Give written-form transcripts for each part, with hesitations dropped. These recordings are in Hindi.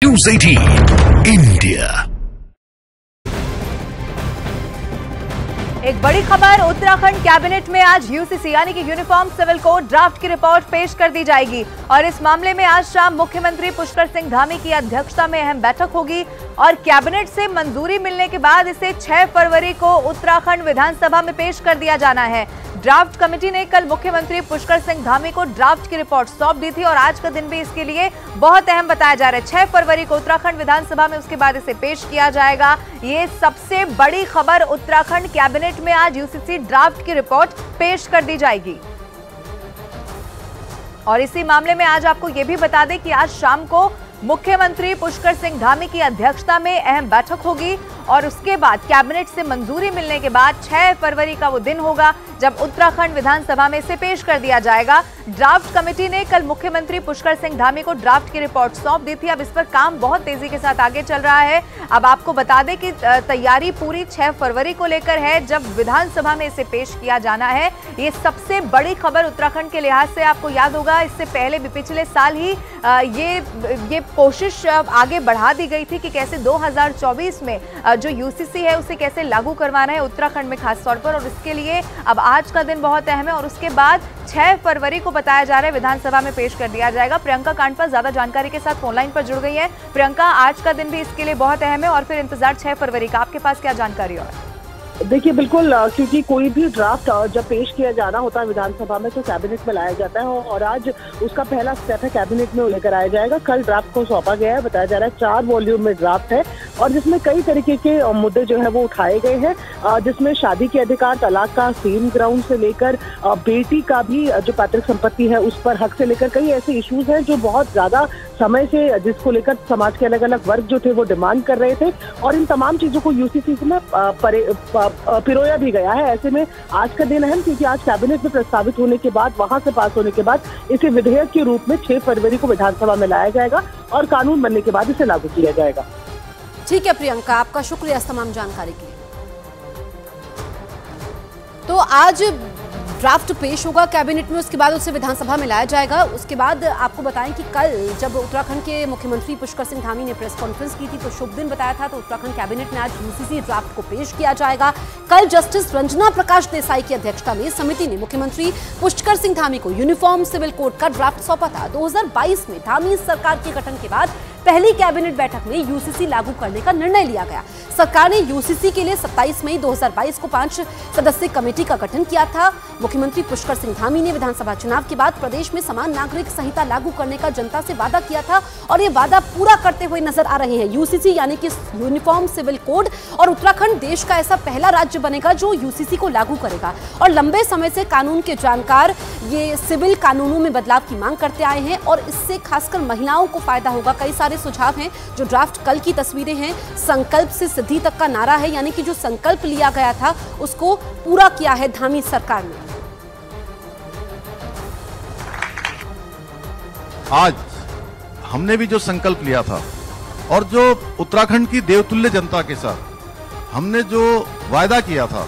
News 18 India. एक बड़ी खबर, उत्तराखंड कैबिनेट में आज यूसीसी यानी कि यूनिफॉर्म सिविल कोड ड्राफ्ट की रिपोर्ट पेश कर दी जाएगी और इस मामले में आज शाम मुख्यमंत्री पुष्कर सिंह धामी की अध्यक्षता में अहम बैठक होगी और कैबिनेट से मंजूरी मिलने के बाद इसे 6 फरवरी को उत्तराखंड विधानसभा में पेश कर दिया जाना है। ड्राफ्ट कमेटी ने कल मुख्यमंत्री पुष्कर सिंह धामी को ड्राफ्ट की रिपोर्ट सौंप दी थी और आज का दिन भी इसके लिए बहुत अहम बताया जा रहा है। 6 फरवरी को उत्तराखंड विधानसभा में उसके बाद इसे पेश किया जाएगा। ये सबसे बड़ी खबर, उत्तराखंड कैबिनेट में आज यूसीसी ड्राफ्ट की रिपोर्ट पेश कर दी जाएगी। और इसी मामले में आज आपको यह भी बता दें कि आज शाम को मुख्यमंत्री पुष्कर सिंह धामी की अध्यक्षता में अहम बैठक होगी और उसके बाद कैबिनेट से मंजूरी मिलने के बाद 6 फरवरी का वो दिन होगा जब उत्तराखंड विधानसभा में इसे पेश कर दिया जाएगा। ड्राफ्ट कमेटी ने कल मुख्यमंत्री पुष्कर सिंह धामी को ड्राफ्ट की रिपोर्ट सौंप दी थी। अब इस पर काम बहुत तेजी के साथ आगे चल रहा है। अब आपको बता दें कि तैयारी पूरी 6 फरवरी को लेकर है जब विधानसभा में इसे पेश किया जाना है। ये सबसे बड़ी खबर उत्तराखंड के लिहाज से, आपको याद होगा इससे पहले भी पिछले साल ही ये कोशिश आगे बढ़ा दी गई थी कि कैसे 2024 में जो यूसीसी है उसे कैसे लागू करवाना है उत्तराखंड में खास तौर पर, और इसके लिए अब आज का दिन बहुत अहम है और उसके बाद 6 फरवरी को बताया जा रहा है विधानसभा में पेश कर दिया जाएगा। प्रियंका कांडपाल ज्यादा जानकारी के साथ फोनलाइन पर जुड़ गई है। प्रियंका, आज का दिन भी इसके लिए बहुत अहम है और फिर इंतजार 6 फरवरी का, आपके पास क्या जानकारी और? देखिए, बिल्कुल, क्योंकि कोई भी ड्राफ्ट जब पेश किया जाना होता है विधानसभा में तो कैबिनेट में लाया जाता है और आज उसका पहला स्टेप है, कैबिनेट में लेकर आया जाएगा। कल ड्राफ्ट को सौंपा गया है, बताया जा रहा है 4 वॉल्यूम में ड्राफ्ट है और जिसमें कई तरीके के मुद्दे जो है वो उठाए गए हैं, जिसमें शादी के अधिकार, तलाक का सेम ग्राउंड से लेकर बेटी का भी जो पैतृक संपत्ति है उस पर हक से लेकर कई ऐसे इश्यूज हैं जो बहुत ज्यादा समय से जिसको लेकर समाज के अलग अलग वर्ग जो थे वो डिमांड कर रहे थे और इन तमाम चीजों को यूसीसी में पिरोया भी गया है। ऐसे में आज का दिन अहम, क्योंकि आज कैबिनेट में प्रस्तावित होने के बाद, वहां से पास होने के बाद इसे विधेयक के रूप में 6 फरवरी को विधानसभा में लाया जाएगा और कानून बनने के बाद इसे लागू किया जाएगा। ठीक है प्रियंका, आपका शुक्रिया इस तमाम जानकारी के लिए। तो आज ड्राफ्ट पेश होगा कैबिनेट में, उसके बाद उसे विधानसभा में लाया जाएगा। उसके बाद आपको बताएं कि कल जब उत्तराखंड के मुख्यमंत्री पुष्कर सिंह धामी ने प्रेस कॉन्फ्रेंस की थी तो शुभ दिन बताया था, तो उत्तराखंड कैबिनेट में आज यूसीसी ड्राफ्ट को पेश किया जाएगा। कल जस्टिस रंजना प्रकाश देसाई की अध्यक्षता में समिति ने मुख्यमंत्री पुष्कर सिंह धामी को यूनिफॉर्म सिविल कोड का ड्राफ्ट सौंपा था। 2022 में धामी सरकार के गठन के बाद पहली कैबिनेट बैठक में यूसीसी लागू करने का निर्णय लिया गया। सरकार ने यूसीसी के लिए 27 मई 2022 को 5 सदस्यीय कमेटी का गठन किया था। मुख्यमंत्री पुष्कर सिंह धामी ने विधानसभा चुनाव के बाद प्रदेश में समान नागरिक संहिता लागू करने का जनता से वादा किया था और ये वादा पूरा करते हुए नजर आ रहे हैं। यूसीसी यानी कि यूनिफॉर्म सिविल कोड, और उत्तराखंड देश का ऐसा पहला राज्य बनेगा जो यूसीसी को लागू करेगा। और लंबे समय से कानून के जानकार ये सिविल कानूनों में बदलाव की मांग करते आए हैं और इससे खासकर महिलाओं को फायदा होगा। कई सारे सुझाव हैं। जो ड्राफ्ट कल की तस्वीरें हैं, संकल्प से सिद्धि तक का नारा है, यानी कि जो संकल्प लिया गया था उसको पूरा किया है धामी सरकार ने। आज हमने भी जो संकल्प लिया था और जो उत्तराखंड की देवतुल्य जनता के साथ हमने जो वायदा किया था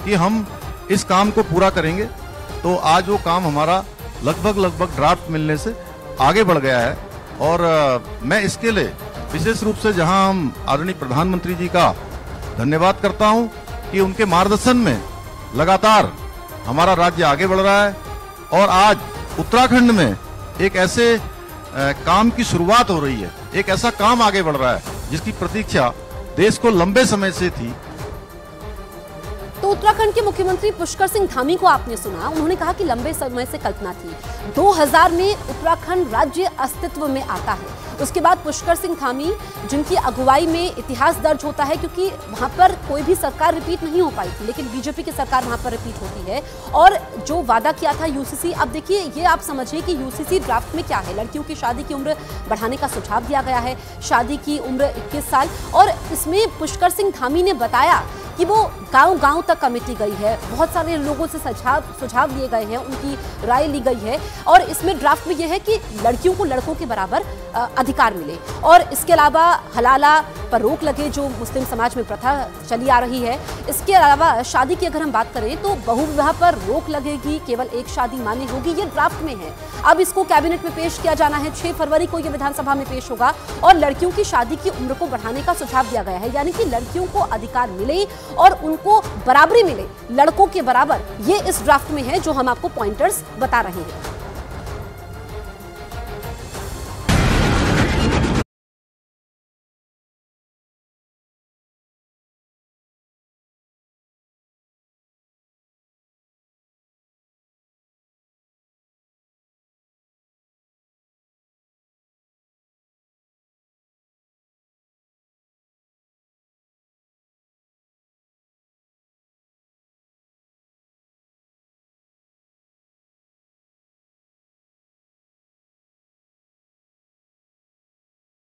कि हम इस काम को पूरा करेंगे, तो आज वो काम हमारा लगभग ड्राफ्ट मिलने से आगे बढ़ गया है। और मैं इसके लिए विशेष रूप से जहां हम आदरणीय प्रधानमंत्री जी का धन्यवाद करता हूं कि उनके मार्गदर्शन में लगातार हमारा राज्य आगे बढ़ रहा है और आज उत्तराखंड में एक ऐसे काम की शुरुआत हो रही है, एक ऐसा काम आगे बढ़ रहा है जिसकी प्रतीक्षा देश को लंबे समय से थी। तो उत्तराखंड के मुख्यमंत्री पुष्कर सिंह धामी को आपने सुना, उन्होंने कहा कि लंबे समय से कल्पना थी, 2000 में उत्तराखंड राज्य अस्तित्व में आता है। उसके बाद पुष्कर सिंह धामी, जिनकी अगुवाई में इतिहास दर्ज होता है क्योंकि वहां पर कोई भी सरकार रिपीट नहीं हो पाई थी, लेकिन बीजेपी की सरकार वहां पर रिपीट होती है। और जो वादा किया था यूसीसी, अब देखिए ये आप समझिए कि यूसीसी ड्राफ्ट में क्या है, लड़कियों की शादी की उम्र बढ़ाने का सुझाव दिया गया है, शादी की उम्र 21 साल, और इसमें पुष्कर सिंह धामी ने बताया कि वो गांव-गांव तक कमेटी गई है, बहुत सारे लोगों से सुझाव लिए गए हैं, उनकी राय ली गई है और इसमें ड्राफ्ट में यह है कि लड़कियों को लड़कों के बराबर अधिकार मिले और इसके अलावा हलाला पर रोक लगे, जो मुस्लिम समाज में प्रथा चली आ रही है। इसके अलावा शादी की अगर हम बात करें तो बहुविवाह पर रोक लगेगी, केवल एक शादी मान्य होगी। ये ड्राफ्ट में है, अब इसको कैबिनेट में पेश किया जाना है। 6 फरवरी को ये विधानसभा में पेश होगा और लड़कियों की शादी की उम्र को बढ़ाने का सुझाव दिया गया है, यानी कि लड़कियों को अधिकार मिले और उनको बराबरी मिले लड़कों के बराबर। ये इस ड्राफ्ट में है जो हम आपको पॉइंटर्स बता रहे हैं।